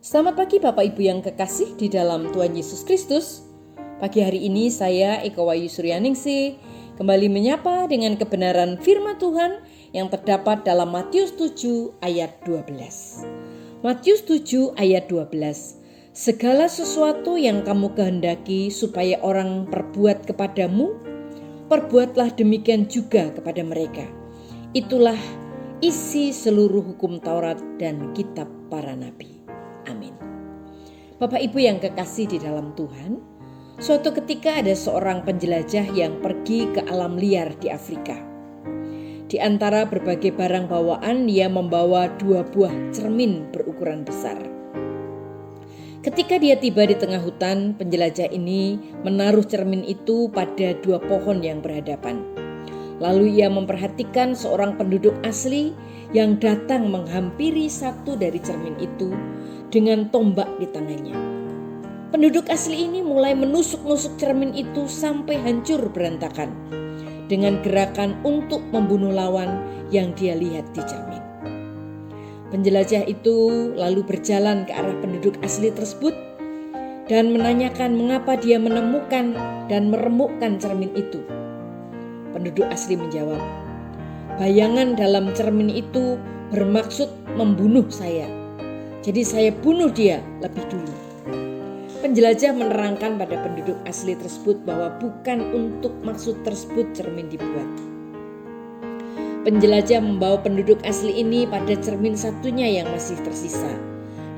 Selamat pagi Bapak Ibu yang kekasih di dalam Tuhan Yesus Kristus. Pagi hari ini saya Eko Wayu Suryaningsih kembali menyapa dengan kebenaran firman Tuhan yang terdapat dalam Matius 7 ayat 12. Matius 7 ayat 12. Segala sesuatu yang kamu kehendaki supaya orang perbuat kepadamu, perbuatlah demikian juga kepada mereka. Itulah isi seluruh hukum Taurat dan kitab para nabi. Amin. Bapak Ibu yang kekasih di dalam Tuhan, suatu ketika ada seorang penjelajah yang pergi ke alam liar di Afrika. Di antara berbagai barang bawaan, dia membawa 2 buah cermin berukuran besar. Ketika dia tiba di tengah hutan, penjelajah ini menaruh cermin itu pada 2 pohon yang berhadapan. Lalu ia memperhatikan seorang penduduk asli yang datang menghampiri satu dari cermin itu dengan tombak di tangannya. Penduduk asli ini mulai menusuk-nusuk cermin itu sampai hancur berantakan dengan gerakan untuk membunuh lawan yang dia lihat di cermin. Penjelajah itu lalu berjalan ke arah penduduk asli tersebut dan menanyakan mengapa dia menemukan dan meremukkan cermin itu. Penduduk asli menjawab, "Bayangan dalam cermin itu bermaksud membunuh saya. Jadi saya bunuh dia lebih dulu." Penjelajah menerangkan pada penduduk asli tersebut bahwa bukan untuk maksud tersebut cermin dibuat. Penjelajah membawa penduduk asli ini pada cermin satunya yang masih tersisa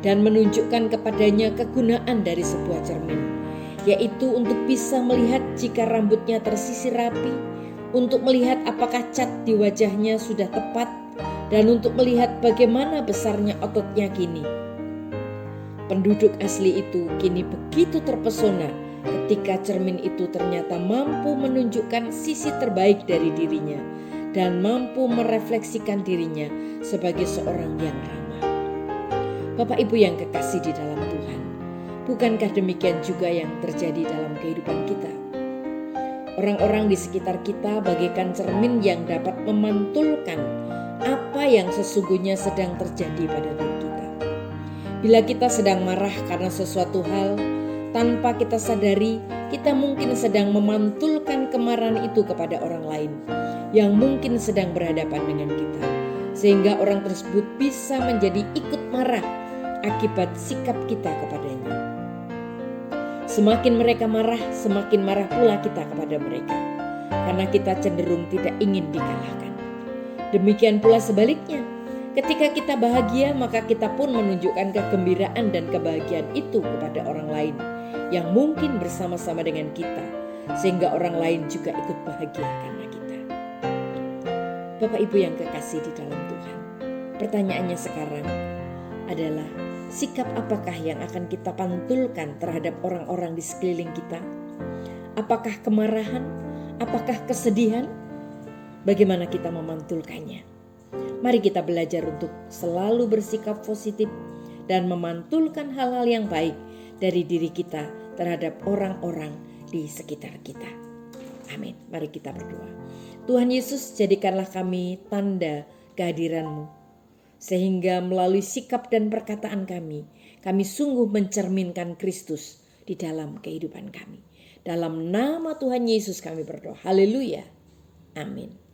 dan menunjukkan kepadanya kegunaan dari sebuah cermin, yaitu untuk bisa melihat jika rambutnya tersisir rapi, untuk melihat apakah cat di wajahnya sudah tepat, dan untuk melihat bagaimana besarnya ototnya kini. Penduduk asli itu kini begitu terpesona ketika cermin itu ternyata mampu menunjukkan sisi terbaik dari dirinya dan mampu merefleksikan dirinya sebagai seorang yang ramah. Bapak Ibu yang kekasih di dalam Tuhan, bukankah demikian juga yang terjadi dalam kehidupan kita? Orang-orang di sekitar kita bagaikan cermin yang dapat memantulkan apa yang sesungguhnya sedang terjadi pada diri kita. Bila kita sedang marah karena sesuatu hal, tanpa kita sadari, kita mungkin sedang memantulkan kemarahan itu kepada orang lain yang mungkin sedang berhadapan dengan kita, sehingga orang tersebut bisa menjadi ikut marah akibat sikap kita kepadanya. Semakin mereka marah, semakin marah pula kita kepada mereka, karena kita cenderung tidak ingin dikalahkan. Demikian pula sebaliknya, ketika kita bahagia, maka kita pun menunjukkan kegembiraan dan kebahagiaan itu kepada orang lain yang mungkin bersama-sama dengan kita, sehingga orang lain juga ikut bahagia karena kita. Bapak Ibu yang kekasih di dalam Tuhan, pertanyaannya sekarang adalah, sikap apakah yang akan kita pantulkan terhadap orang-orang di sekeliling kita? Apakah kemarahan? Apakah kesedihan? Bagaimana kita memantulkannya? Mari kita belajar untuk selalu bersikap positif dan memantulkan hal-hal yang baik dari diri kita terhadap orang-orang di sekitar kita. Amin. Mari kita berdoa. Tuhan Yesus, jadikanlah kami tanda kehadiran-Mu, sehingga melalui sikap dan perkataan kami sungguh mencerminkan Kristus di dalam kehidupan kami. Dalam nama Tuhan Yesus kami berdoa. Haleluya. Amin.